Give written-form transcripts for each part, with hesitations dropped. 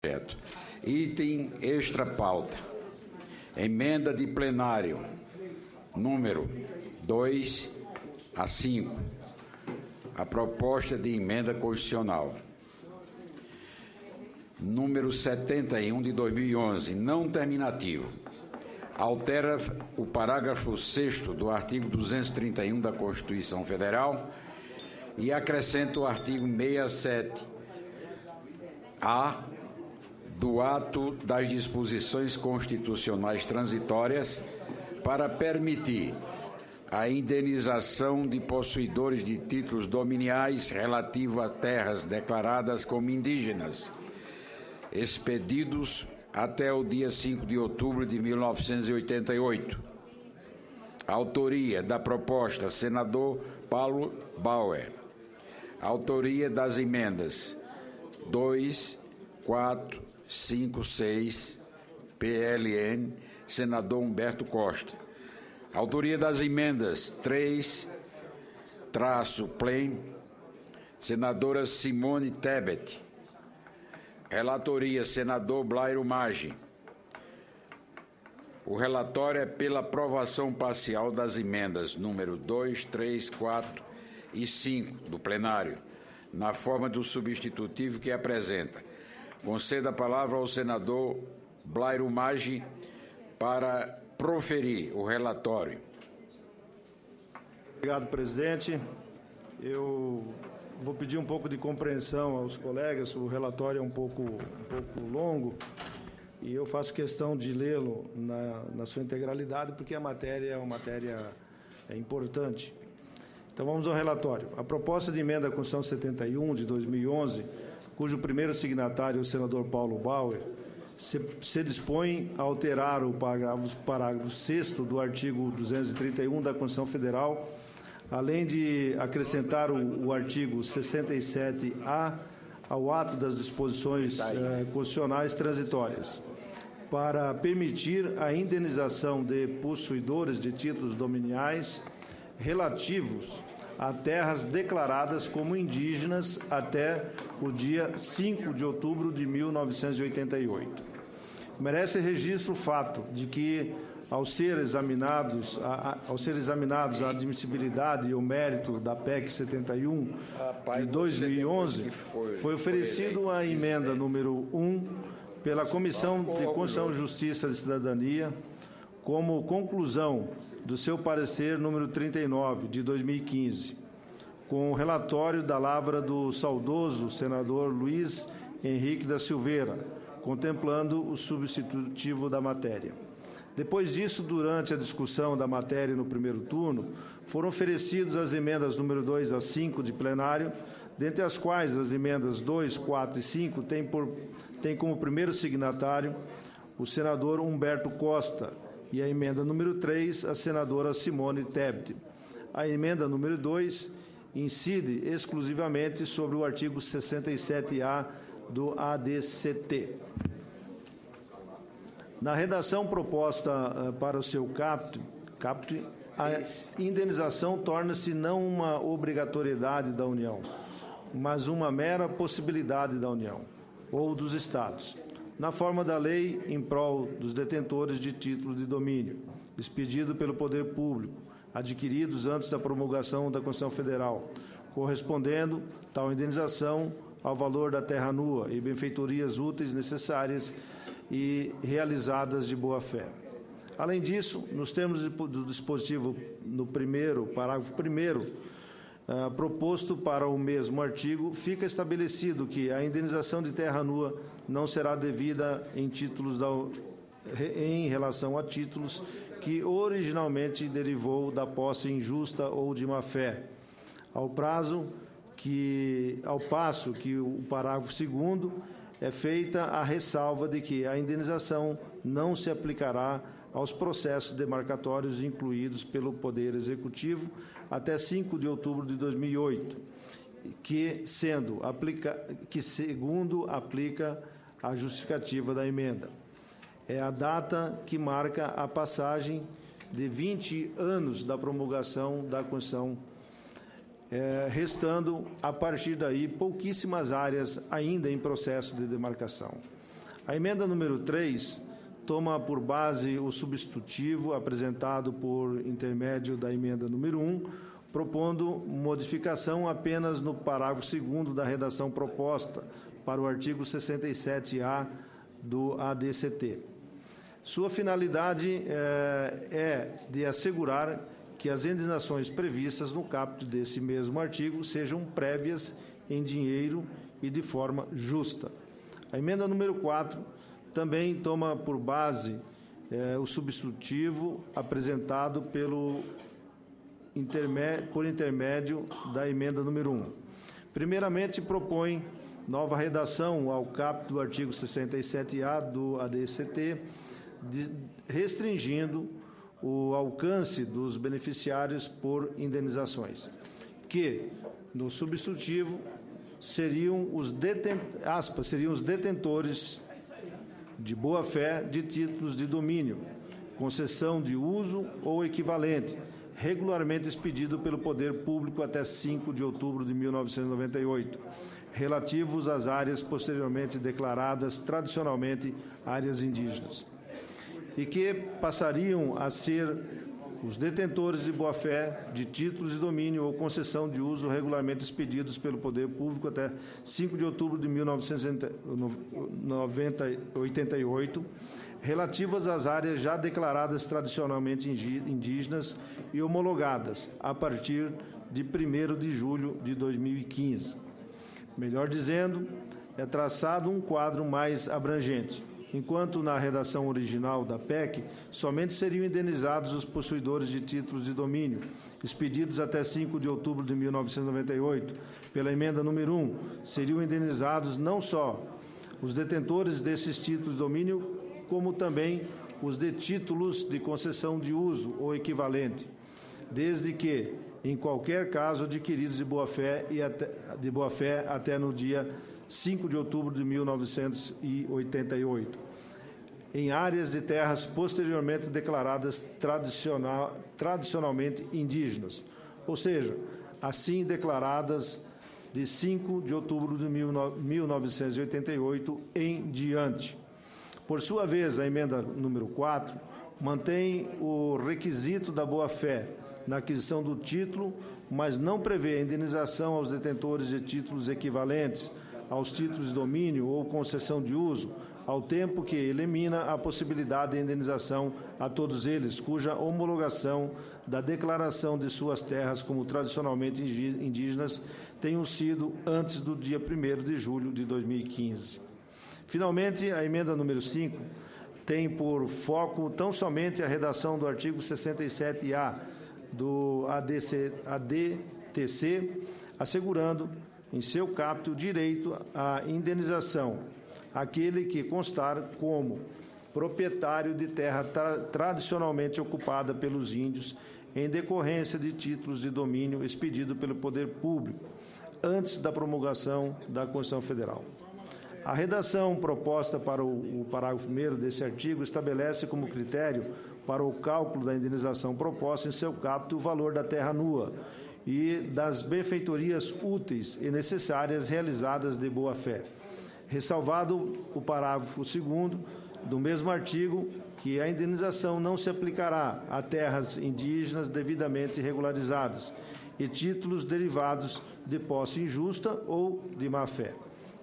projeto. Item extra pauta. Emenda de plenário, número 2 a 5. A proposta de emenda constitucional. Número 71 de 2011, não terminativo. Altera o parágrafo 6º do artigo 231 da Constituição Federal e acrescenta o artigo 67-A do ato das disposições constitucionais transitórias para permitir a indenização de possuidores de títulos dominiais relativos a terras declaradas como indígenas, expedidos até o dia 5 de outubro de 1988. Autoria da proposta, senador Paulo Bauer. Autoria das emendas 2, 4, 5, 6, PLN, senador Humberto Costa. Autoria das emendas 3-PLEN, senadora Simone Tebet. Relatoria, senador Blairo Maggi. O relatório é pela aprovação parcial das emendas número 2, 3, 4 e 5 do plenário, na forma do substitutivo que apresenta. Conceda a palavra ao senador Blairo Maggi para proferir o relatório. Obrigado, presidente. Eu vou pedir um pouco de compreensão aos colegas, o relatório é um pouco longo e eu faço questão de lê-lo na sua integralidade porque a matéria é uma matéria importante. Então vamos ao relatório. A proposta de emenda à Constituição 71 de 2011, cujo primeiro signatário é o senador Paulo Bauer, se dispõe a alterar o parágrafo 6º do artigo 231 da Constituição Federal, além de acrescentar o artigo 67-A ao ato das disposições constitucionais transitórias, para permitir a indenização de possuidores de títulos dominiais relativos a terras declaradas como indígenas até o dia 5 de outubro de 1988. Merece registro o fato de que, ao ser examinados a admissibilidade e o mérito da PEC 71 de 2011, foi oferecido a emenda número 1 pela Comissão de Constituição, Justiça e Cidadania, como conclusão do seu parecer número 39 de 2015, com o relatório da lavra do saudoso senador Luiz Henrique da Silveira, contemplando o substitutivo da matéria. Depois disso, durante a discussão da matéria no primeiro turno, foram oferecidas as emendas número 2 a 5 de plenário, dentre as quais as emendas 2, 4 e 5 têm como primeiro signatário o senador Humberto Costa e a emenda número 3, a senadora Simone Tebet. A emenda número 2 incide exclusivamente sobre o artigo 67-A do ADCT. Na redação proposta para o seu caput, a indenização torna-se não uma obrigatoriedade da União, mas uma mera possibilidade da União ou dos Estados, na forma da lei em prol dos detentores de título de domínio, expedido pelo poder público, adquiridos antes da promulgação da Constituição Federal, correspondendo tal indenização ao valor da terra nua e benfeitorias úteis necessárias e realizadas de boa-fé. Além disso, nos termos do dispositivo no parágrafo 1º, proposto para o mesmo artigo, fica estabelecido que a indenização de terra nua não será devida em relação a títulos que originalmente derivou da posse injusta ou de má-fé, ao passo que o parágrafo 2º é feita a ressalva de que a indenização não se aplicará aos processos demarcatórios incluídos pelo Poder Executivo até 5 de outubro de 2008, que segundo aplica a justificativa da emenda. É a data que marca a passagem de 20 anos da promulgação da Constituição, restando, a partir daí, pouquíssimas áreas ainda em processo de demarcação. A emenda número 3 toma por base o substitutivo apresentado por intermédio da emenda número 1, propondo modificação apenas no parágrafo 2º da redação proposta para o artigo 67A do ADCT. Sua finalidade é de assegurar que as indenizações previstas no caput desse mesmo artigo sejam prévias em dinheiro e de forma justa. A emenda número 4 também toma por base o substitutivo apresentado por intermédio da emenda número 1. Primeiramente, propõe nova redação ao caput do artigo 67A do ADCT, restringindo o alcance dos beneficiários por indenizações, que, no substitutivo, seriam os detentores de boa-fé de títulos de domínio, concessão de uso ou equivalente, regularmente expedido pelo Poder Público até 5 de outubro de 1998, relativos às áreas posteriormente declaradas tradicionalmente áreas indígenas, e que passariam a ser os detentores de boa-fé de títulos de domínio ou concessão de uso regularmente expedidos pelo Poder Público até 5 de outubro de 1988, relativas às áreas já declaradas tradicionalmente indígenas e homologadas a partir de 1º de julho de 2015. Melhor dizendo, é traçado um quadro mais abrangente, enquanto na redação original da PEC somente seriam indenizados os possuidores de títulos de domínio expedidos até 5 de outubro de 1998. Pela emenda número 1, seriam indenizados não só os detentores desses títulos de domínio, como também os de títulos de concessão de uso ou equivalente, desde que, em qualquer caso, adquiridos de boa-fé até no dia 5 de outubro de 1988, em áreas de terras posteriormente declaradas tradicionalmente indígenas, ou seja, assim declaradas de 5 de outubro de 1988 em diante. Por sua vez, a emenda número 4 mantém o requisito da boa-fé na aquisição do título, mas não prevê a indenização aos detentores de títulos equivalentes aos títulos de domínio ou concessão de uso, ao tempo que elimina a possibilidade de indenização a todos eles, cuja homologação da declaração de suas terras como tradicionalmente indígenas tenham sido antes do dia 1º de julho de 2015. Finalmente, a emenda número 5 tem por foco tão somente a redação do artigo 67A do ADTC, assegurando em seu caput o direito à indenização àquele que constar como proprietário de terra tradicionalmente ocupada pelos índios em decorrência de títulos de domínio expedido pelo Poder Público antes da promulgação da Constituição Federal. A redação proposta para o parágrafo 1º desse artigo estabelece como critério para o cálculo da indenização proposta em seu caput o valor da terra nua e das benfeitorias úteis e necessárias realizadas de boa-fé, ressalvado o parágrafo 2º do mesmo artigo, que a indenização não se aplicará a terras indígenas devidamente regularizadas e títulos derivados de posse injusta ou de má-fé.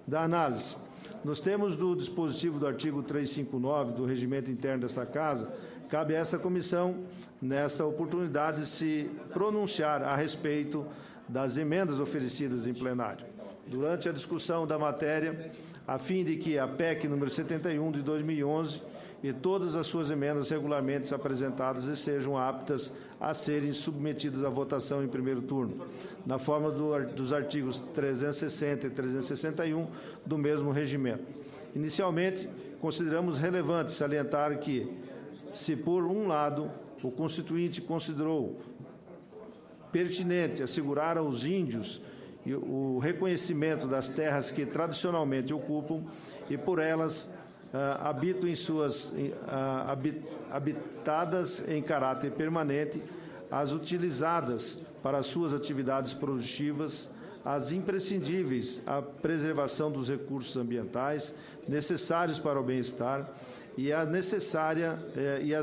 Da análise, nos termos do dispositivo do artigo 359 do Regimento Interno desta Casa, cabe a esta comissão, nesta oportunidade, se pronunciar a respeito das emendas oferecidas em plenário. Durante a discussão da matéria, a fim de que a PEC número 71 de 2011 e todas as suas emendas regularmente apresentadas sejam aptas a serem submetidas à votação em primeiro turno, na forma dos artigos 360 e 361 do mesmo regimento. Inicialmente, consideramos relevante salientar que, se por um lado o Constituinte considerou pertinente assegurar aos índios o reconhecimento das terras que tradicionalmente ocupam e por elas habitam habitadas em caráter permanente, as utilizadas para suas atividades produtivas, as imprescindíveis à preservação dos recursos ambientais necessários para o bem-estar e as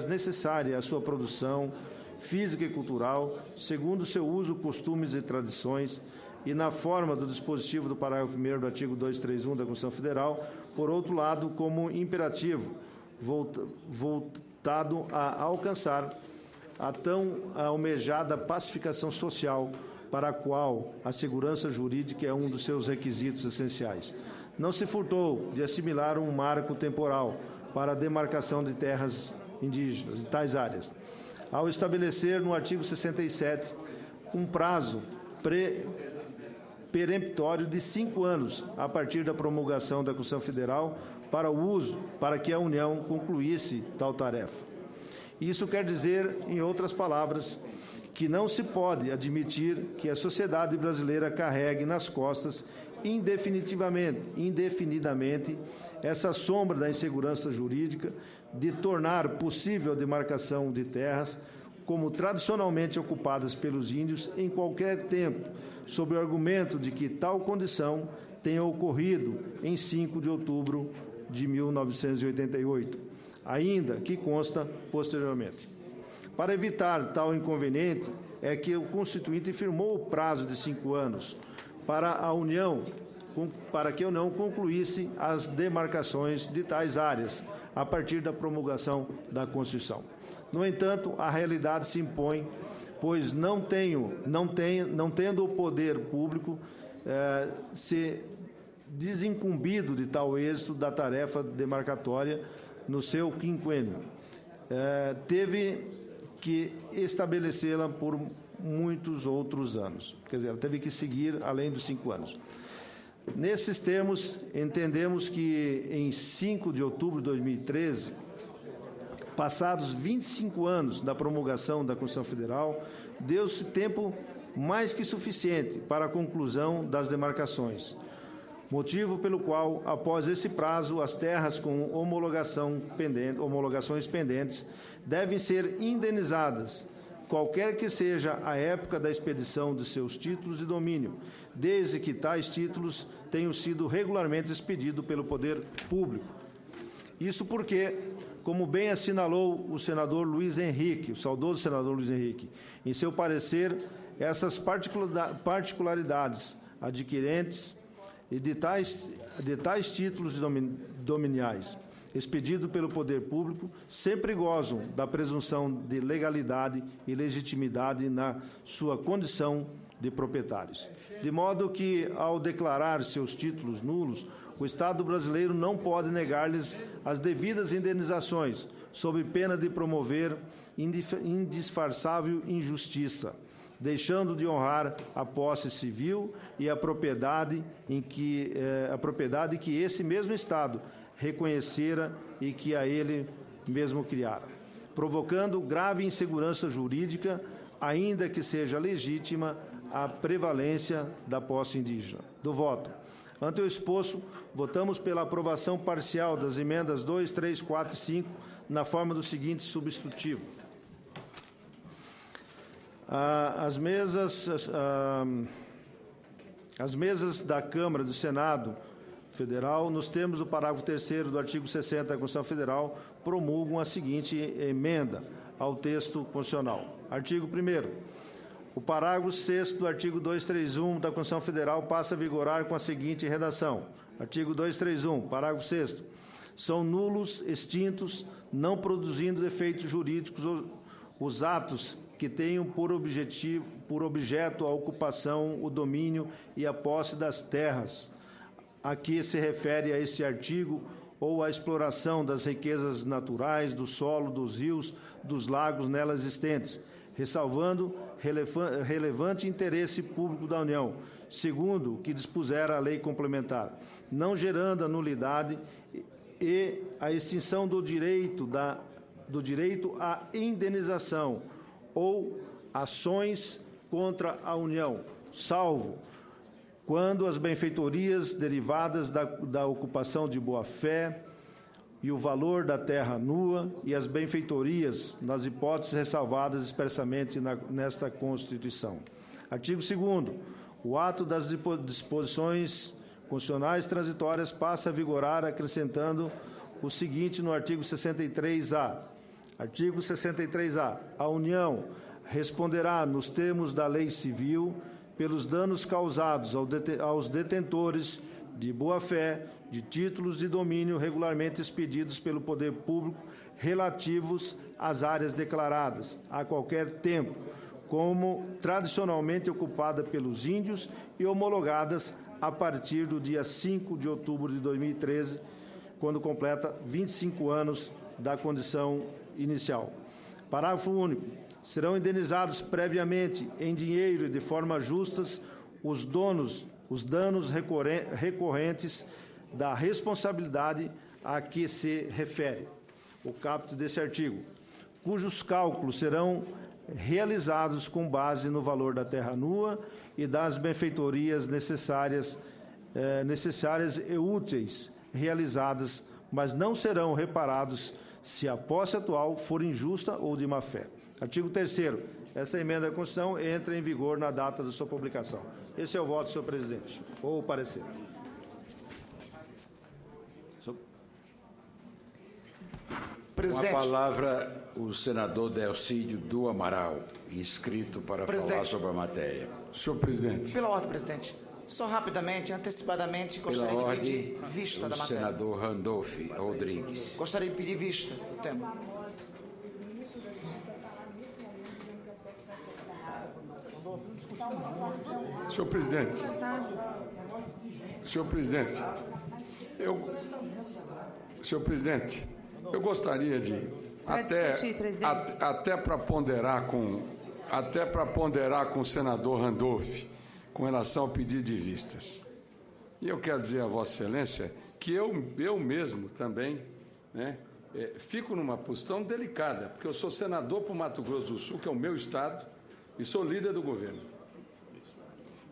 necessárias à sua produção física e cultural, segundo seu uso, costumes e tradições, e na forma do dispositivo do parágrafo 1º do artigo 231 da Constituição Federal, por outro lado, como imperativo, voltado a alcançar a tão almejada pacificação social, para a qual a segurança jurídica é um dos seus requisitos essenciais. Não se furtou de assimilar um marco temporal para a demarcação de terras indígenas, de tais áreas, ao estabelecer no artigo 67 um prazo peremptório de 5 anos, a partir da promulgação da Constituição Federal, para que a União concluísse tal tarefa. Isso quer dizer, em outras palavras, que não se pode admitir que a sociedade brasileira carregue nas costas indefinidamente essa sombra da insegurança jurídica de tornar possível a demarcação de terras como tradicionalmente ocupadas pelos índios em qualquer tempo, sob o argumento de que tal condição tenha ocorrido em 5 de outubro de 1988, ainda que consta posteriormente. Para evitar tal inconveniente, é que o Constituinte firmou o prazo de 5 anos para que a União concluísse as demarcações de tais áreas, a partir da promulgação da Constituição. No entanto, a realidade se impõe, pois não tendo o poder público se desincumbido de tal êxito da tarefa demarcatória no seu quinquênio, teve que estabelecê-la por muitos outros anos. Quer dizer, ela teve que seguir além dos 5 anos. Nesses termos, entendemos que em 5 de outubro de 2013, passados 25 anos da promulgação da Constituição Federal, deu-se tempo mais que suficiente para a conclusão das demarcações, motivo pelo qual, após esse prazo, as terras com homologações pendentes devem ser indenizadas, qualquer que seja a época da expedição de seus títulos de domínio, desde que tais títulos tenham sido regularmente expedidos pelo poder público. Isso porque, como bem assinalou o senador Luiz Henrique, o saudoso senador Luiz Henrique, em seu parecer, essas particularidades adquirentes e de tais títulos dominiais expedidos pelo poder público sempre gozam da presunção de legalidade e legitimidade na sua condição de proprietários. De modo que, ao declarar seus títulos nulos, o Estado brasileiro não pode negar-lhes as devidas indenizações, sob pena de promover indisfarçável injustiça, deixando de honrar a posse civil e a propriedade que esse mesmo Estado reconhecera e que a ele mesmo criara, provocando grave insegurança jurídica, ainda que seja legítima a prevalência da posse indígena. Do voto. Ante o exposto, votamos pela aprovação parcial das emendas 2, 3, 4 e 5, na forma do seguinte substitutivo. As mesas da Câmara e do Senado Federal, nos termos do parágrafo 3º do artigo 60 da Constituição Federal, promulgam a seguinte emenda ao texto constitucional. Artigo 1º. O parágrafo 6º do artigo 231 da Constituição Federal passa a vigorar com a seguinte redação. Artigo 231, parágrafo 6º. São nulos, extintos, não produzindo efeitos jurídicos os atos que tenham por objeto a ocupação, o domínio e a posse das terras a que se refere a este artigo ou a exploração das riquezas naturais, do solo, dos rios, dos lagos nelas existentes, ressalvando relevante interesse público da União, segundo o que dispuser a lei complementar, não gerando a nulidade e a extinção do direito à indenização ou ações contra a União, salvo quando as benfeitorias derivadas da ocupação de boa-fé e o valor da terra nua e as benfeitorias nas hipóteses ressalvadas expressamente nesta Constituição. Artigo 2º. O ato das disposições constitucionais transitórias passa a vigorar acrescentando o seguinte no artigo 63-A. Artigo 63-A. A União responderá nos termos da lei civil pelos danos causados aos detentores de boa-fé de títulos de domínio regularmente expedidos pelo poder público relativos às áreas declaradas a qualquer tempo, como tradicionalmente ocupada pelos índios e homologadas a partir do dia 5 de outubro de 2013, quando completa 25 anos da condição inicial. Parágrafo único. Serão indenizados previamente em dinheiro e de forma justas os danos recorrentes da responsabilidade a que se refere o caput desse artigo, cujos cálculos serão realizados com base no valor da terra nua e das benfeitorias necessárias e úteis realizadas, mas não serão reparados se a posse atual for injusta ou de má-fé. Artigo 3º. Essa emenda à Constituição entra em vigor na data da sua publicação. Esse é o voto, senhor presidente. Ou o parecer. Presidente. Com a palavra, o senador Delcídio do Amaral, inscrito para falar sobre a matéria. Senhor presidente. Pela ordem, presidente. Só rapidamente, antecipadamente, gostaria de pedir vista da matéria. Senador Randolph Rodrigues. Gostaria de pedir vista do tema. Senhor presidente. Senhor presidente. Senhor presidente, eu gostaria de até para ponderar com o senador Randolph com relação ao pedido de vistas. E eu quero dizer a Vossa Excelência que eu mesmo também, né, fico numa posição delicada, porque eu sou senador para o Mato Grosso do Sul, que é o meu estado, e sou líder do governo.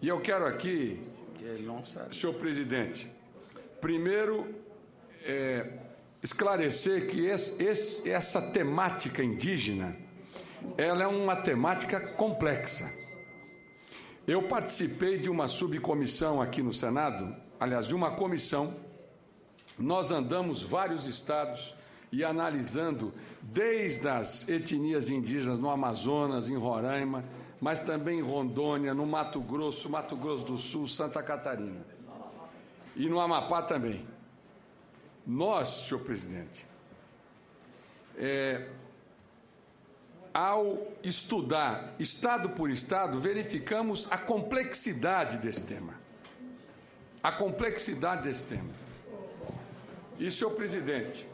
E eu quero aqui, senhor presidente, primeiro esclarecer que essa temática indígena, ela é uma temática complexa. Eu participei de uma subcomissão aqui no Senado, aliás, de uma comissão. Nós andamos vários estados e analisando desde as etnias indígenas no Amazonas, em Roraima, mas também em Rondônia, no Mato Grosso do Sul, Santa Catarina. E no Amapá também. Nós, senhor presidente, ao estudar estado por estado, verificamos a complexidade desse tema. E, senhor presidente,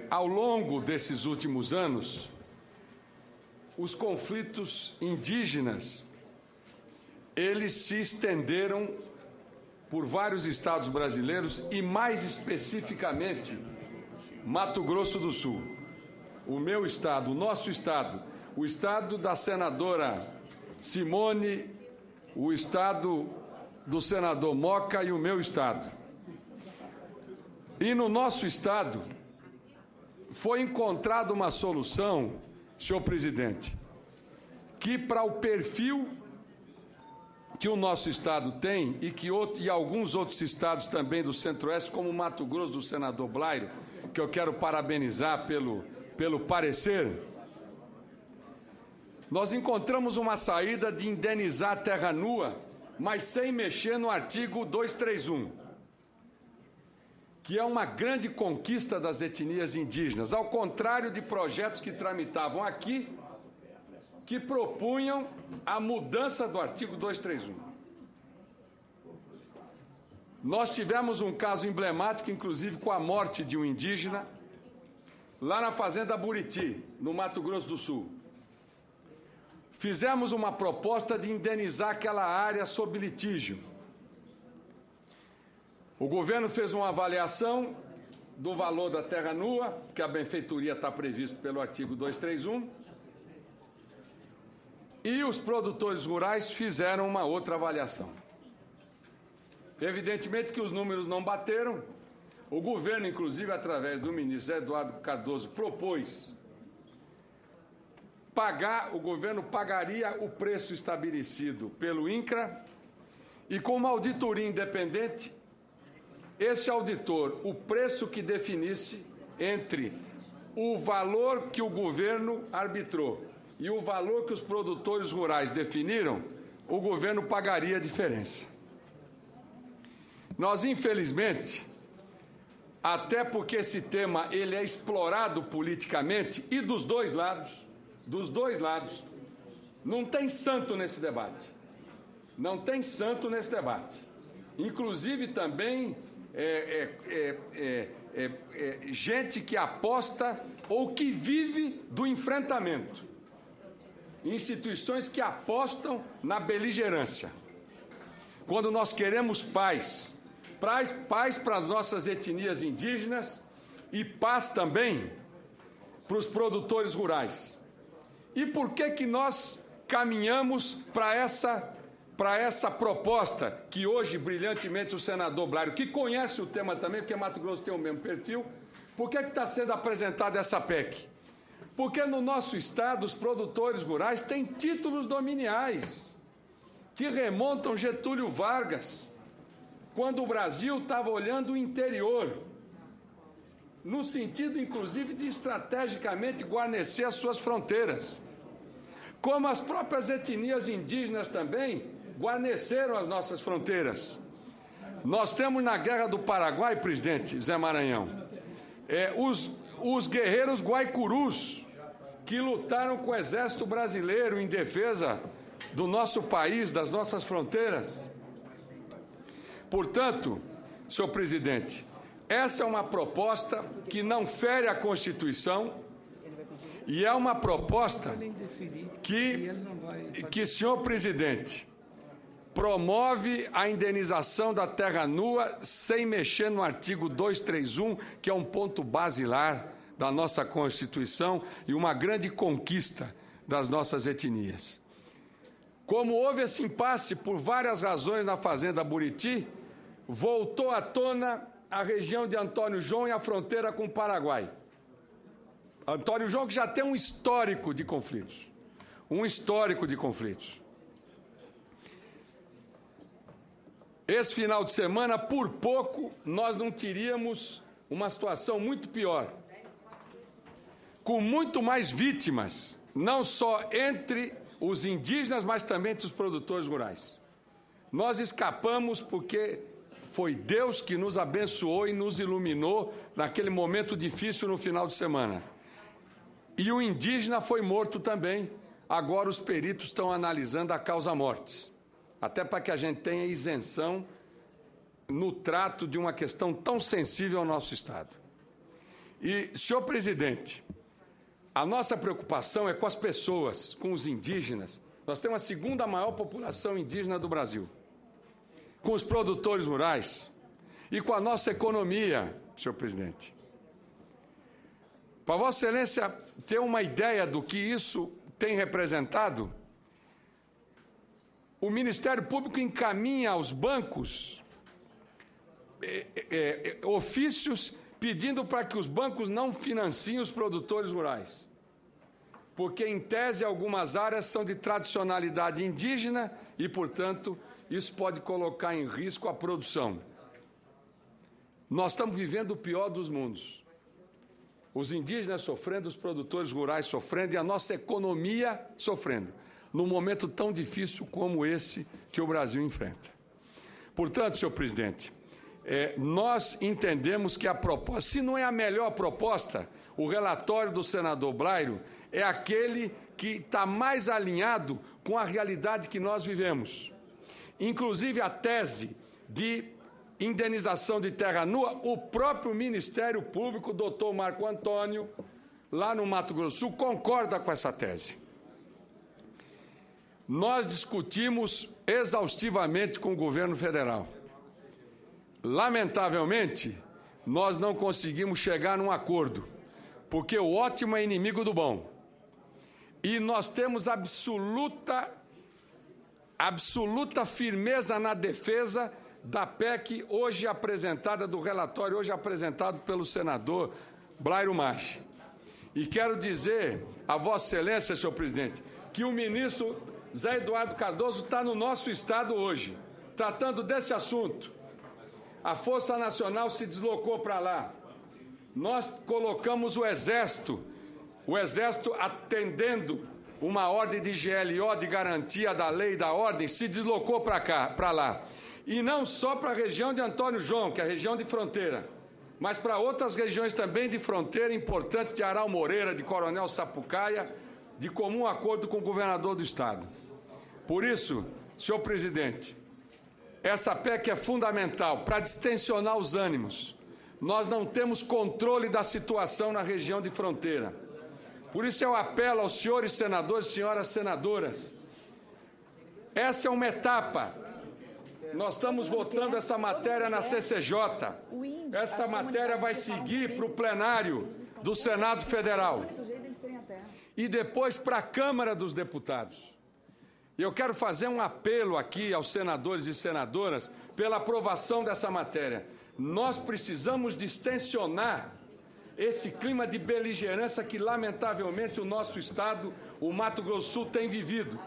ao longo desses últimos anos, os conflitos indígenas, eles se estenderam por vários estados brasileiros e, mais especificamente, Mato Grosso do Sul. O meu estado, o nosso estado, o estado da senadora Simone, o estado do senador Moca e o meu estado. E no nosso estado foi encontrada uma solução, senhor presidente, que para o perfil que o nosso estado tem e alguns outros estados também do Centro-Oeste, como o Mato Grosso do senador Blairo, que eu quero parabenizar pelo parecer, nós encontramos uma saída de indenizar a terra nua, mas sem mexer no artigo 231, que é uma grande conquista das etnias indígenas, ao contrário de projetos que tramitavam aqui, que propunham a mudança do artigo 231. Nós tivemos um caso emblemático, inclusive, com a morte de um indígena, lá na fazenda Buriti, no Mato Grosso do Sul. Fizemos uma proposta de indenizar aquela área sob litígio. O governo fez uma avaliação do valor da terra nua, que a benfeitoria está previsto pelo artigo 231, e os produtores rurais fizeram uma outra avaliação. Evidentemente que os números não bateram. O governo, inclusive, através do ministro Eduardo Cardoso, propôs o governo pagaria o preço estabelecido pelo INCRA e, com uma auditoria independente, esse auditor, o preço que definisse entre o valor que o governo arbitrou e o valor que os produtores rurais definiram, o governo pagaria a diferença. Nós, infelizmente, até porque esse tema ele é explorado politicamente e dos dois lados, não tem santo nesse debate. Não tem santo nesse debate. Inclusive também gente que aposta ou que vive do enfrentamento. Instituições que apostam na beligerância. Quando nós queremos paz para as nossas etnias indígenas e paz também para os produtores rurais. E por que nós caminhamos para essa proposta que hoje, brilhantemente, o senador Blário, que conhece o tema também, porque Mato Grosso tem o mesmo perfil, por que está sendo apresentada essa PEC? Porque no nosso estado os produtores rurais têm títulos dominiais que remontam Getúlio Vargas, quando o Brasil estava olhando o interior, no sentido, inclusive, de estrategicamente guarnecer as suas fronteiras. Como as próprias etnias indígenas também guarneceram as nossas fronteiras. Nós temos na Guerra do Paraguai, presidente Zé Maranhão, os guerreiros guaicurus, que lutaram com o exército brasileiro em defesa do nosso país, das nossas fronteiras. Portanto, senhor presidente, essa é uma proposta que não fere a Constituição e é uma proposta que senhor presidente, promove a indenização da terra nua sem mexer no artigo 231, que é um ponto basilar da nossa Constituição e uma grande conquista das nossas etnias. Como houve esse impasse por várias razões na Fazenda Buriti, voltou à tona a região de Antônio João e a fronteira com o Paraguai. Antônio João, que já tem um histórico de conflitos. Esse final de semana, por pouco, nós não teríamos uma situação muito pior, com muito mais vítimas, não só entre os indígenas, mas também entre os produtores rurais. Nós escapamos porque foi Deus que nos abençoou e nos iluminou naquele momento difícil no final de semana. E o indígena foi morto também. Agora os peritos estão analisando a causa-mortes, até para que a gente tenha isenção no trato de uma questão tão sensível ao nosso Estado. E, senhor presidente, a nossa preocupação é com as pessoas, com os indígenas. Nós temos a segunda maior população indígena do Brasil. Com os produtores rurais e com a nossa economia, senhor presidente. Para Vossa Excelência ter uma ideia do que isso tem representado, o Ministério Público encaminha aos bancos ofícios pedindo para que os bancos não financiem os produtores rurais, porque, em tese, algumas áreas são de tradicionalidade indígena e, portanto, isso pode colocar em risco a produção. Nós estamos vivendo o pior dos mundos. Os indígenas sofrendo, os produtores rurais sofrendo e a nossa economia sofrendo, num momento tão difícil como esse que o Brasil enfrenta. Portanto, senhor presidente, nós entendemos que a proposta, se não é a melhor proposta, o relatório do senador Blário é aquele que está mais alinhado com a realidade que nós vivemos. Inclusive a tese de indenização de terra nua, o próprio Ministério Público, doutor Marco Antônio, lá no Mato Grosso do Sul, concorda com essa tese. Nós discutimos exaustivamente com o governo federal. Lamentavelmente, nós não conseguimos chegar num acordo, porque o ótimo é inimigo do bom. E nós temos absoluta firmeza na defesa da PEC hoje apresentada, do relatório hoje apresentado pelo senador Blário Machi. E quero dizer a Vossa Excelência, senhor presidente, que o ministro Zé Eduardo Cardoso está no nosso estado hoje, tratando desse assunto. A Força Nacional se deslocou para lá. Nós colocamos o Exército atendendo uma ordem de GLO de garantia da lei e da ordem, se deslocou para lá. E não só para a região de Antônio João, que é a região de fronteira, mas para outras regiões também de fronteira importantes de Aral Moreira, de Coronel Sapucaia, de comum acordo com o governador do estado. Por isso, senhor presidente, essa PEC é fundamental para distensionar os ânimos. Nós não temos controle da situação na região de fronteira. Por isso eu apelo aos senhores senadores e senhoras senadoras. Essa é uma etapa. Nós estamos votando essa matéria na CCJ. Essa matéria vai seguir para o plenário do Senado Federal e depois para a Câmara dos Deputados. E eu quero fazer um apelo aqui aos senadores e senadoras pela aprovação dessa matéria. Nós precisamos distensionar esse clima de beligerância que, lamentavelmente, o nosso estado, o Mato Grosso do Sul, tem vivido.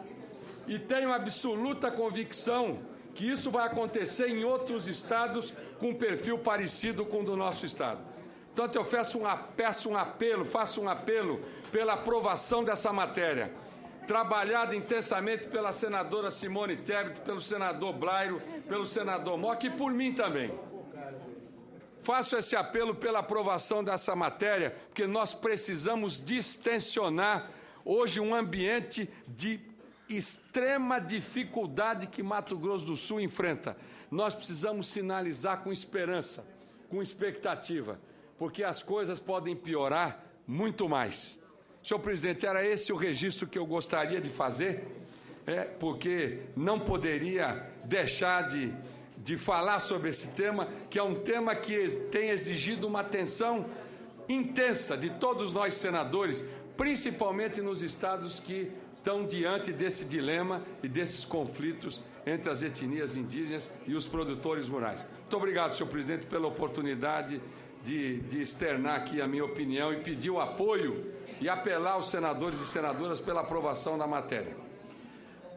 E tenho absoluta convicção que isso vai acontecer em outros estados com perfil parecido com o do nosso estado. Portanto, eu faço um apelo pela aprovação dessa matéria, trabalhada intensamente pela senadora Simone Tebet, pelo senador Blairo, pelo senador Mock e por mim também. Faço esse apelo pela aprovação dessa matéria, porque nós precisamos distensionar hoje um ambiente de extrema dificuldade que Mato Grosso do Sul enfrenta. Nós precisamos sinalizar com esperança, com expectativa, porque as coisas podem piorar muito mais. Senhor presidente, era esse o registro que eu gostaria de fazer, porque não poderia deixar de falar sobre esse tema, que é um tema que tem exigido uma atenção intensa de todos nós senadores, principalmente nos estados que estão diante desse dilema e desses conflitos entre as etnias indígenas e os produtores rurais. Muito obrigado, senhor presidente, pela oportunidade de externar aqui a minha opinião e pedir o apoio e apelar aos senadores e senadoras pela aprovação da matéria.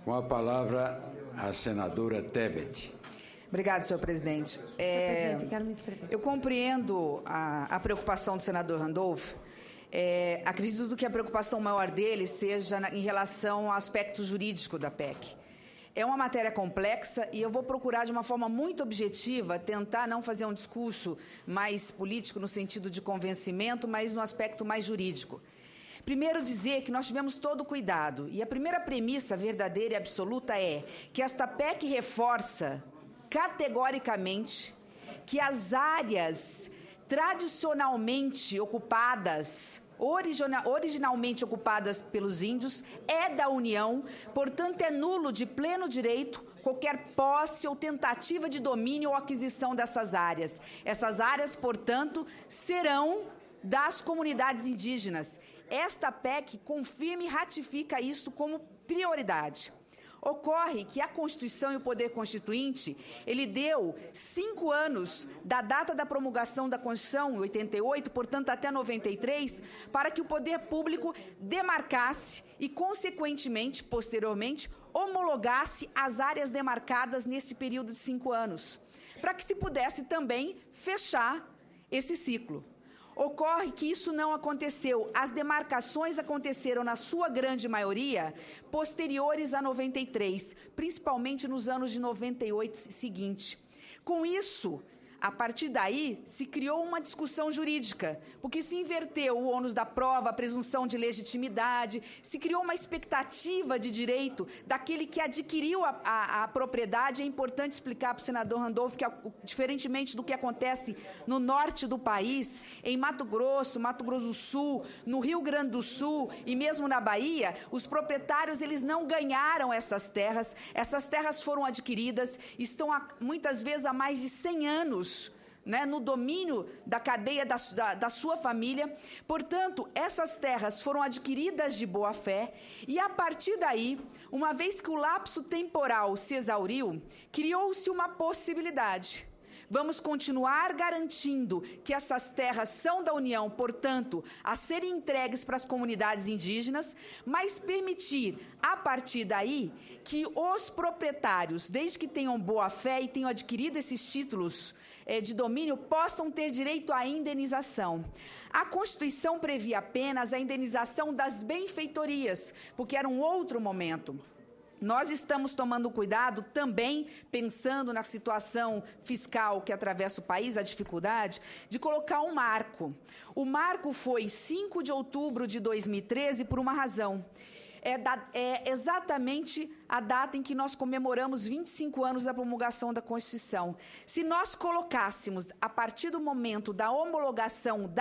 Com a palavra, a senadora Tebet. Obrigada, senhor presidente. Senhor presidente, quero me inscrever. Eu compreendo a preocupação do senador Randolph. Acredito que a preocupação maior dele seja em relação ao aspecto jurídico da PEC. É uma matéria complexa e eu vou procurar, de uma forma muito objetiva, tentar não fazer um discurso mais político no sentido de convencimento, mas no aspecto mais jurídico. Primeiro, dizer que nós tivemos todo o cuidado. E a primeira premissa verdadeira e absoluta é que esta PEC reforça categoricamente que as áreas tradicionalmente ocupadas, originalmente ocupadas pelos índios, é da União, portanto é nulo de pleno direito qualquer posse ou tentativa de domínio ou aquisição dessas áreas. Essas áreas, portanto, serão das comunidades indígenas. Esta PEC confirma e ratifica isso como prioridade. Ocorre que a Constituição e o Poder Constituinte, ele deu 5 anos da data da promulgação da Constituição, em 88, portanto até 93, para que o poder público demarcasse e, consequentemente, posteriormente, homologasse as áreas demarcadas neste período de 5 anos, para que se pudesse também fechar esse ciclo. Ocorre que isso não aconteceu. As demarcações aconteceram, na sua grande maioria, posteriores a 93, principalmente nos anos de 98 e seguinte. Com isso, a partir daí, se criou uma discussão jurídica, porque se inverteu o ônus da prova, a presunção de legitimidade, se criou uma expectativa de direito daquele que adquiriu a propriedade. É importante explicar para o senador Randolph que, diferentemente do que acontece no norte do país, em Mato Grosso do Sul, no Rio Grande do Sul e mesmo na Bahia, os proprietários eles não ganharam essas terras foram adquiridas, estão muitas vezes há mais de 100 anos, no domínio da cadeia da sua família. Portanto, essas terras foram adquiridas de boa fé e, a partir daí, uma vez que o lapso temporal se exauriu, criou-se uma possibilidade. Vamos continuar garantindo que essas terras são da União, portanto, a serem entregues para as comunidades indígenas, mas permitir, a partir daí, que os proprietários, desde que tenham boa-fé e tenham adquirido esses títulos de domínio, possam ter direito à indenização. A Constituição previa apenas a indenização das benfeitorias, porque era um outro momento. Nós estamos tomando cuidado também, pensando na situação fiscal que atravessa o país, a dificuldade, de colocar um marco. O marco foi 5 de outubro de 2013 por uma razão. É exatamente a data em que nós comemoramos 25 anos da promulgação da Constituição. Se nós colocássemos, a partir do momento da homologação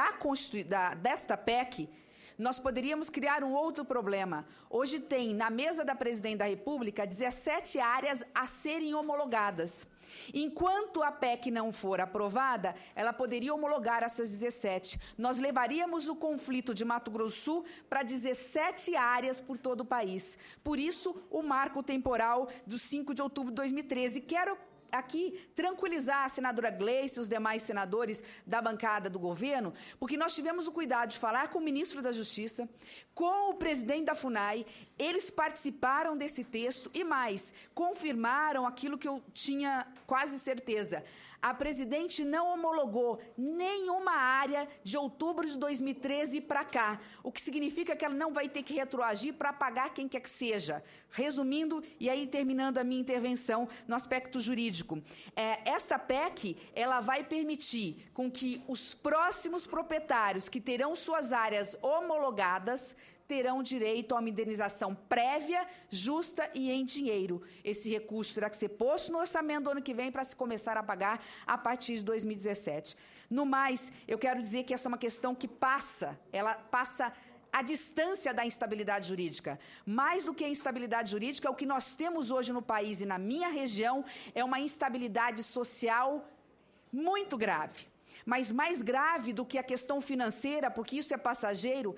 desta PEC, nós poderíamos criar um outro problema. Hoje tem, na mesa da Presidente da República, 17 áreas a serem homologadas. Enquanto a PEC não for aprovada, ela poderia homologar essas 17. Nós levaríamos o conflito de Mato Grosso do Sul para 17 áreas por todo o país. Por isso, o marco temporal do 5 de outubro de 2013. Quero aqui tranquilizar a senadora Gleice e os demais senadores da bancada do governo, porque nós tivemos o cuidado de falar com o ministro da Justiça, com o presidente da FUNAI, eles participaram desse texto e mais, confirmaram aquilo que eu tinha quase certeza. A presidente não homologou nenhuma área de outubro de 2013 para cá, o que significa que ela não vai ter que retroagir para pagar quem quer que seja. Resumindo, e aí terminando a minha intervenção no aspecto jurídico, esta PEC ela vai permitir com que os próximos proprietários que terão suas áreas homologadas terão direito a uma indenização prévia, justa e em dinheiro. Esse recurso terá que ser posto no orçamento do ano que vem para se começar a pagar a partir de 2017. No mais, eu quero dizer que essa é uma questão que ela passa a distância da instabilidade jurídica. Mais do que a instabilidade jurídica, o que nós temos hoje no país e na minha região é uma instabilidade social muito grave. Mas mais grave do que a questão financeira, porque isso é passageiro,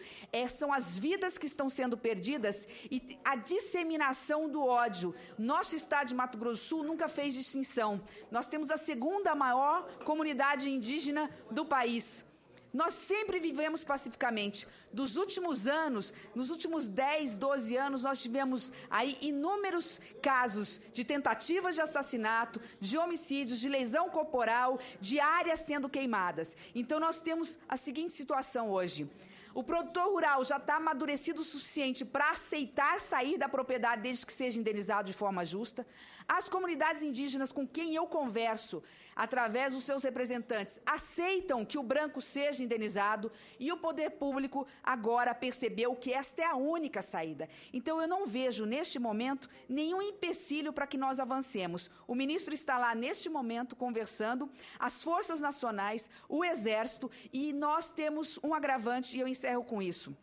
são as vidas que estão sendo perdidas e a disseminação do ódio. Nosso estado de Mato Grosso do Sul nunca fez distinção. Nós temos a segunda maior comunidade indígena do país. Nós sempre vivemos pacificamente. Dos últimos anos, nos últimos 10, 12 anos, nós tivemos aí inúmeros casos de tentativas de assassinato, de homicídios, de lesão corporal, de áreas sendo queimadas. Então, nós temos a seguinte situação hoje. O produtor rural já está amadurecido o suficiente para aceitar sair da propriedade desde que seja indenizado de forma justa. As comunidades indígenas com quem eu converso, através dos seus representantes, aceitam que o branco seja indenizado e o poder público agora percebeu que esta é a única saída. Então, eu não vejo, neste momento, nenhum empecilho para que nós avancemos. O ministro está lá, neste momento, conversando, as forças nacionais, o Exército, e nós temos um agravante, e eu encerro com isso.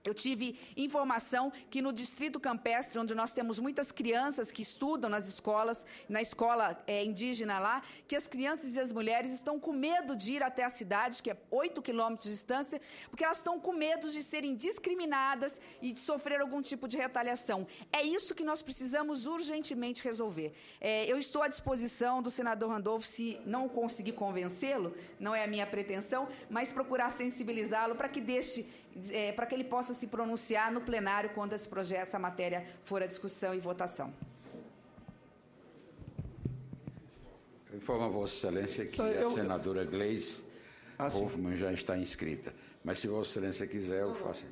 Eu tive informação que no Distrito Campestre, onde nós temos muitas crianças que estudam nas escolas, na escola indígena lá, que as crianças e as mulheres estão com medo de ir até a cidade, que é 8 quilômetros de distância, porque elas estão com medo de serem discriminadas e de sofrer algum tipo de retaliação. É isso que nós precisamos urgentemente resolver. Eu estou à disposição do senador Randolfo, se não conseguir convencê-lo, não é a minha pretensão, mas procurar sensibilizá-lo para que para que ele possa se pronunciar no plenário quando essa matéria for à discussão e votação. Eu informo a Vossa Excelência que a senadora Gleice Hoffmann já está inscrita. Mas se Vossa Excelência quiser, eu faço.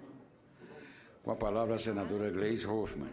Com a palavra a senadora Gleice Hoffmann.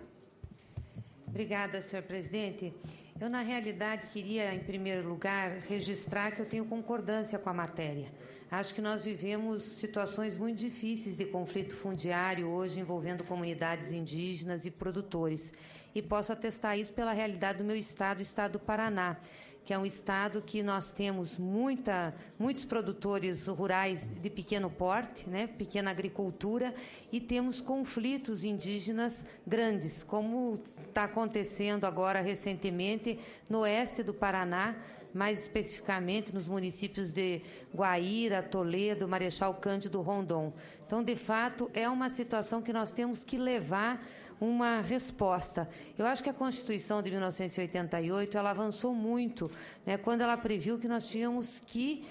Obrigada, senhor presidente. Eu, na realidade, queria, em primeiro lugar, registrar que eu tenho concordância com a matéria. Acho que nós vivemos situações muito difíceis de conflito fundiário hoje envolvendo comunidades indígenas e produtores. E posso atestar isso pela realidade do meu estado, o estado do Paraná, que é um estado que nós temos muitos produtores rurais de pequeno porte, né, pequena agricultura, e temos conflitos indígenas grandes, como está acontecendo agora recentemente no oeste do Paraná, mais especificamente nos municípios de Guaíra, Toledo, Marechal Cândido Rondon. Então, de fato, é uma situação que nós temos que levar uma resposta. Eu acho que a Constituição de 1988 ela avançou muito, né, quando ela previu que nós tínhamos que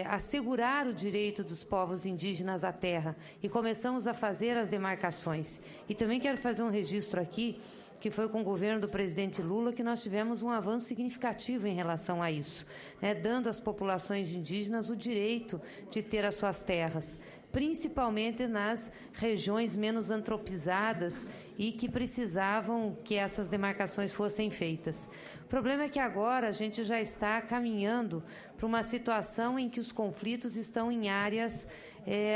assegurar o direito dos povos indígenas à terra, e começamos a fazer as demarcações. E também quero fazer um registro aqui, que foi com o governo do presidente Lula que nós tivemos um avanço significativo em relação a isso, né, dando às populações indígenas o direito de ter as suas terras, principalmente nas regiões menos antropizadas e que precisavam que essas demarcações fossem feitas. O problema é que agora a gente já está caminhando para uma situação em que os conflitos estão em áreas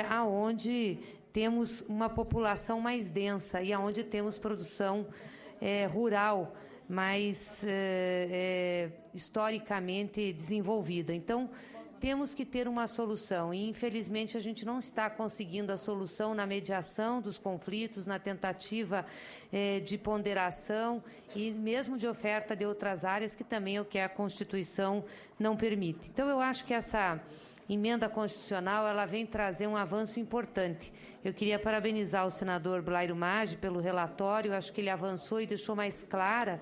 aonde temos uma população mais densa e aonde temos produção rural mais historicamente desenvolvida. Então, temos que ter uma solução e, infelizmente, a gente não está conseguindo a solução na mediação dos conflitos, na tentativa de ponderação e mesmo de oferta de outras áreas, que também é o que a Constituição não permite. Então, eu acho que essa emenda constitucional ela vem trazer um avanço importante. Eu queria parabenizar o senador Blairo Maggi pelo relatório, acho que ele avançou e deixou mais clara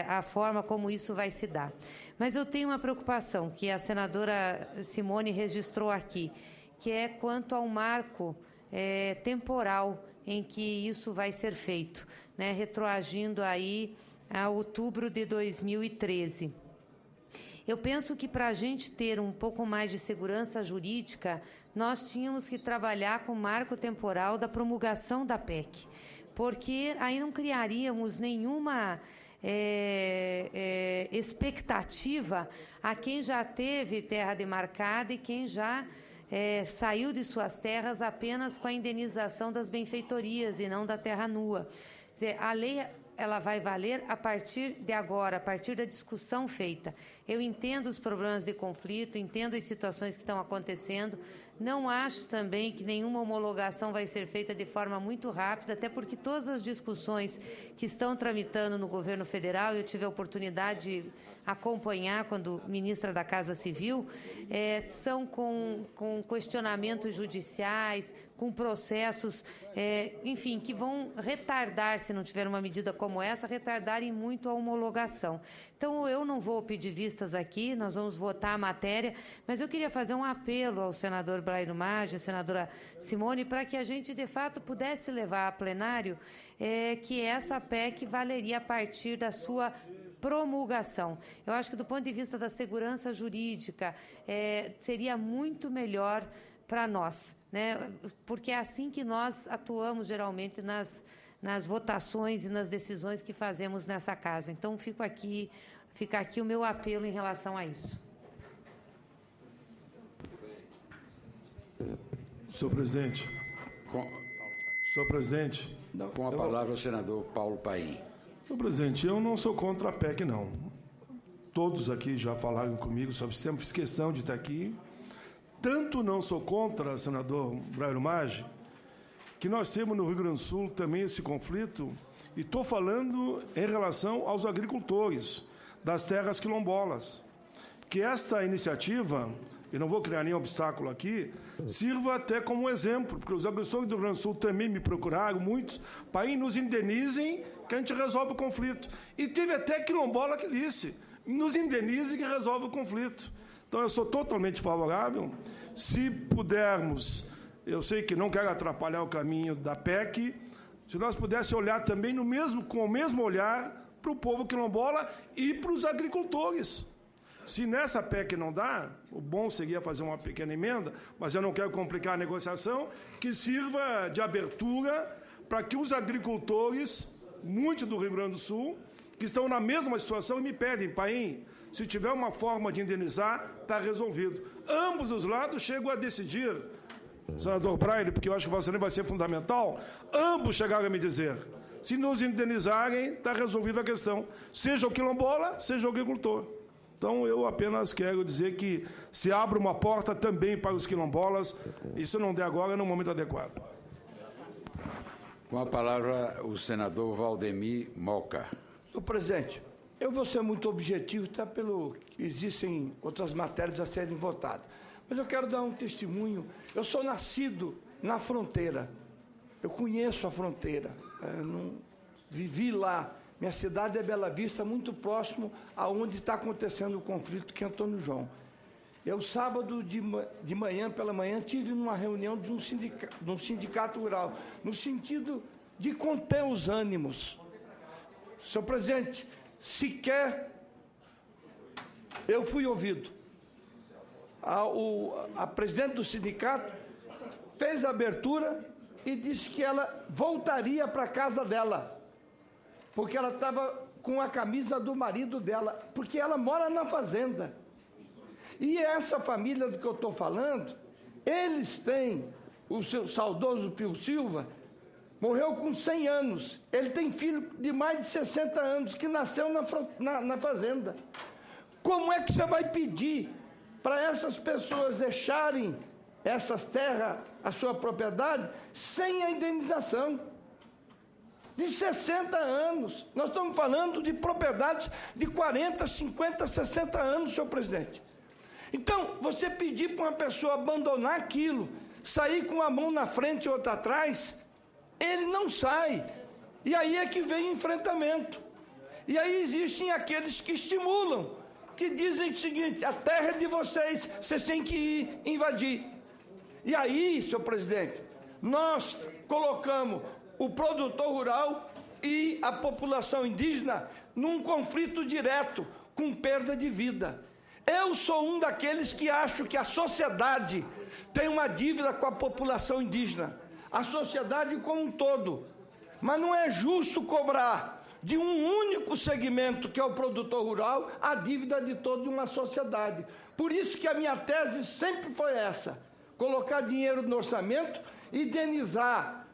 a forma como isso vai se dar. Mas eu tenho uma preocupação, que a senadora Simone registrou aqui, que é quanto ao marco temporal em que isso vai ser feito, né, retroagindo aí a outubro de 2013. Eu penso que para a gente ter um pouco mais de segurança jurídica, nós tínhamos que trabalhar com o marco temporal da promulgação da PEC, porque aí não criaríamos nenhuma expectativa a quem já teve terra demarcada e quem já saiu de suas terras apenas com a indenização das benfeitorias e não da terra nua. Quer dizer, a lei ela vai valer a partir de agora, a partir da discussão feita. Eu entendo os problemas de conflito, entendo as situações que estão acontecendo, não acho também que nenhuma homologação vai ser feita de forma muito rápida, até porque todas as discussões que estão tramitando no governo federal, eu tive a oportunidade de acompanhar quando ministra da Casa Civil, são com questionamentos judiciais, com processos, enfim, que vão retardar, se não tiver uma medida como essa, retardarem muito a homologação. Então, eu não vou pedir vistas aqui, nós vamos votar a matéria, mas eu queria fazer um apelo ao senador Blairo Maggi, à senadora Simone, para que a gente, de fato, pudesse levar a plenário que essa PEC valeria a partir da sua promulgação. Eu acho que, do ponto de vista da segurança jurídica, seria muito melhor para nós, né? Porque é assim que nós atuamos, geralmente, nas votações e nas decisões que fazemos nessa casa. Então, fica aqui o meu apelo em relação a isso. Senhor presidente. Senhor presidente. Com a palavra o senador Paulo Paim. Senhor presidente, eu não sou contra a PEC, não. Todos aqui já falaram comigo sobre esse tema, fiz questão de estar aqui. Tanto não sou contra, senador Blairo Maggi, que nós temos no Rio Grande do Sul também esse conflito, e estou falando em relação aos agricultores das terras quilombolas. Que esta iniciativa, e não vou criar nenhum obstáculo aqui, sirva até como exemplo, porque os agricultores do Rio Grande do Sul também me procuraram, muitos, para ir nos indenizem, que a gente resolve o conflito. E teve até quilombola que disse, nos indenizem que resolve o conflito. Então, eu sou totalmente favorável. Se pudermos, eu sei que não quero atrapalhar o caminho da PEC, se nós pudéssemos olhar também com o mesmo olhar para o povo quilombola e para os agricultores. Se nessa PEC não dá, o bom seria fazer uma pequena emenda, mas eu não quero complicar a negociação, que sirva de abertura para que os agricultores, muitos do Rio Grande do Sul, que estão na mesma situação e me pedem, Paim, se tiver uma forma de indenizar, está resolvido. Ambos os lados chegam a decidir, senador Braille, porque eu acho que você vai ser fundamental, ambos chegaram a me dizer, se nos indenizarem, está resolvida a questão, seja o quilombola, seja o agricultor. Então, eu apenas quero dizer que se abre uma porta também para os quilombolas, e se não der agora, no momento adequado. Com a palavra, o senador Valdemir Moca. Senhor presidente, eu vou ser muito objetivo, até pelo que existem outras matérias a serem votadas. Mas eu quero dar um testemunho. Eu sou nascido na fronteira. Eu conheço a fronteira, vivi lá. Minha cidade é Bela Vista, muito próximo aonde está acontecendo o conflito que é Antônio João. Eu, sábado de manhã, pela manhã, tive uma reunião de um sindicato rural, no sentido de conter os ânimos. Senhor presidente, sequer eu fui ouvido. A presidente do sindicato fez a abertura e disse que ela voltaria para a casa dela, porque ela estava com a camisa do marido dela, porque ela mora na fazenda. E essa família do que eu estou falando, eles têm, o seu saudoso Pio Silva, morreu com 100 anos. Ele tem filho de mais de 60 anos, que nasceu na fazenda. Como é que você vai pedir para essas pessoas deixarem essas terras, a sua propriedade, sem a indenização? De 60 anos. Nós estamos falando de propriedades de 40, 50, 60 anos, senhor presidente. Então, você pedir para uma pessoa abandonar aquilo, sair com uma mão na frente e outra atrás, ele não sai. E aí é que vem o enfrentamento. E aí existem aqueles que estimulam, que dizem o seguinte: a terra é de vocês, vocês têm que ir invadir. E aí, senhor presidente, nós colocamos o produtor rural e a população indígena num conflito direto, com perda de vida. Eu sou um daqueles que acho que a sociedade tem uma dívida com a população indígena, a sociedade como um todo. Mas não é justo cobrar de um único segmento, que é o produtor rural, a dívida de toda uma sociedade. Por isso que a minha tese sempre foi essa: colocar dinheiro no orçamento, indenizar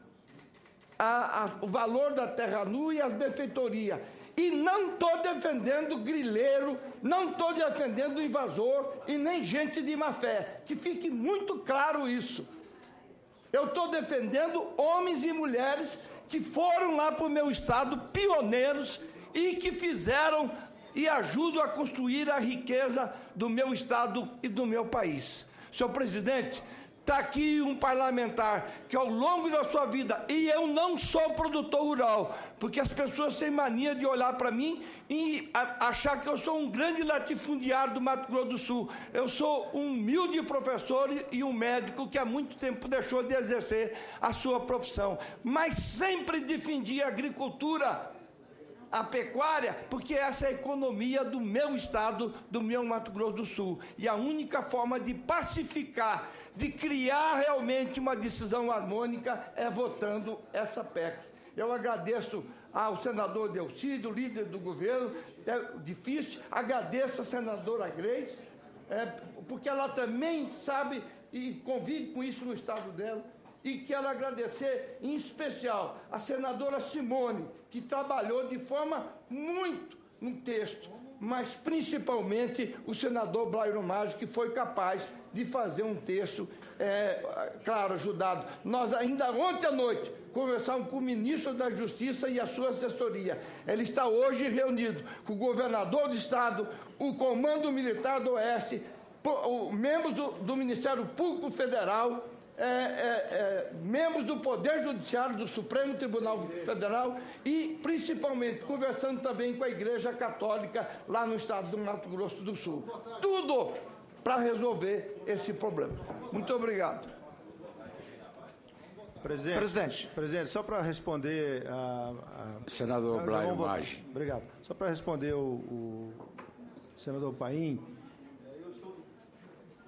o valor da terra nua e as benfeitorias. E não estou defendendo grileiro, não estou defendendo invasor e nem gente de má fé. Que fique muito claro isso. Eu estou defendendo homens e mulheres que foram lá para o meu estado, pioneiros, e que fizeram e ajudam a construir a riqueza do meu estado e do meu país. Senhor presidente, está aqui um parlamentar que ao longo da sua vida, e eu não sou produtor rural, porque as pessoas têm mania de olhar para mim e achar que eu sou um grande latifundiário do Mato Grosso do Sul. Eu sou um humilde professor e um médico que há muito tempo deixou de exercer a sua profissão, mas sempre defendi a agricultura, a pecuária, porque essa é a economia do meu estado, do meu Mato Grosso do Sul. E a única forma de pacificar, de criar realmente uma decisão harmônica, é votando essa PEC. Eu agradeço ao senador Delcídio, líder do governo, é difícil, agradeço a senadora Grace, porque ela também sabe e convive com isso no estado dela. E quero agradecer, em especial, a senadora Simone, que trabalhou de forma muito no texto, mas principalmente o senador Blairo Maggi, que foi capaz de fazer um texto, claro, ajudado. Nós ainda ontem à noite conversamos com o ministro da Justiça e a sua assessoria. Ele está hoje reunido com o governador do estado, o Comando Militar do Oeste, membros do Ministério Público Federal, membros do Poder Judiciário do Supremo Tribunal Federal e, principalmente, conversando também com a Igreja Católica lá no estado do Mato Grosso do Sul. Tudo para resolver esse problema. Muito obrigado. Presidente, só para responder senador Blairo Maggi. Obrigado. Só para responder o senador Paim,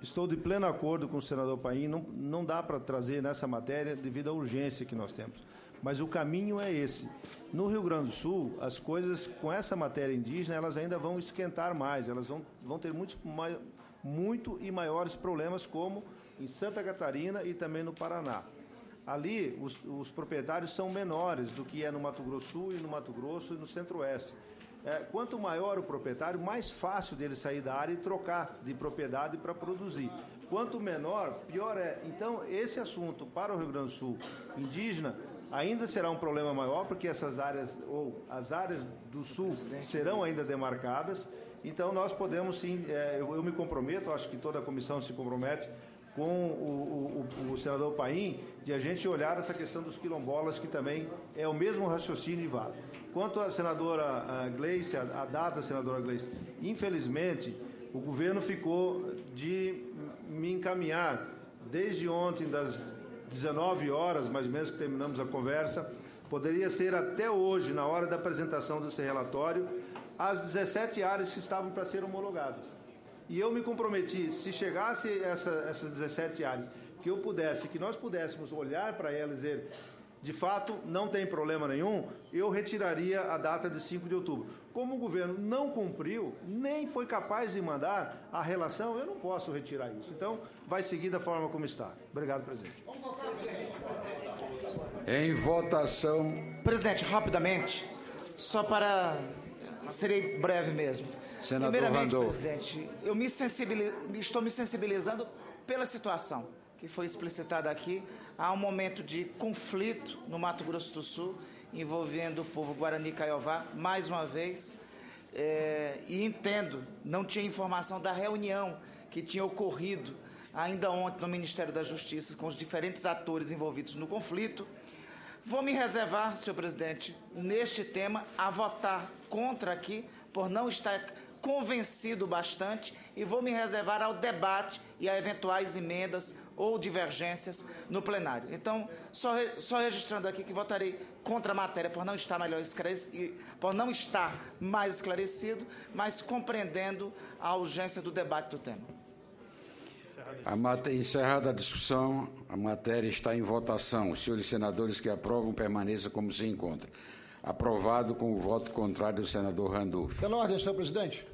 estou de pleno acordo com o senador Paim, não dá para trazer nessa matéria devido à urgência que nós temos. Mas o caminho é esse. No Rio Grande do Sul, as coisas com essa matéria indígena, elas ainda vão esquentar mais, elas vão ter muito e maiores problemas, como em Santa Catarina e também no Paraná. Ali, os proprietários são menores do que é no Mato Grosso do Sul e no Mato Grosso e no Centro-Oeste. Quanto maior o proprietário, mais fácil dele sair da área e trocar de propriedade para produzir. Quanto menor, pior é. Então, esse assunto para o Rio Grande do Sul indígena ainda será um problema maior, porque essas áreas, ou as áreas do Sul, serão ainda demarcadas. Então, nós podemos sim, eu me comprometo, acho que toda a comissão se compromete, com o senador Paim, de a gente olhar essa questão dos quilombolas, que também é o mesmo raciocínio e vale. Quanto à senadora Gleice, a data, senadora Gleice, infelizmente, o governo ficou de me encaminhar desde ontem, das 19 horas, mais ou menos, que terminamos a conversa, poderia ser até hoje, na hora da apresentação desse relatório, as 17 áreas que estavam para ser homologadas. E eu me comprometi, se chegasse essas 17 áreas, que nós pudéssemos olhar para elas e dizer, de fato, não tem problema nenhum, eu retiraria a data de 5 de outubro. Como o governo não cumpriu, nem foi capaz de mandar a relação, eu não posso retirar isso. Então, vai seguir da forma como está. Obrigado, presidente. Em votação. Presidente, rapidamente, só para... Serei breve mesmo. Senador Primeiramente, Randolph. presidente, eu estou me sensibilizando pela situação que foi explicitada aqui. Há um momento de conflito no Mato Grosso do Sul, envolvendo o povo Guarani Kaiowá, mais uma vez, e entendo, não tinha informação da reunião que tinha ocorrido ainda ontem no Ministério da Justiça com os diferentes atores envolvidos no conflito. Vou me reservar, senhor presidente, neste tema, a votar contra aqui, por não estar convencido bastante, e vou me reservar ao debate e a eventuais emendas ou divergências no plenário. Então, só registrando aqui que votarei contra a matéria por não estar mais esclarecido, mas compreendendo a urgência do debate do tema. Encerrada a discussão, a matéria está em votação. Os senhores senadores que aprovam permaneçam como se encontra. Aprovado com o voto contrário do senador Randolph. Pela ordem, senhor presidente.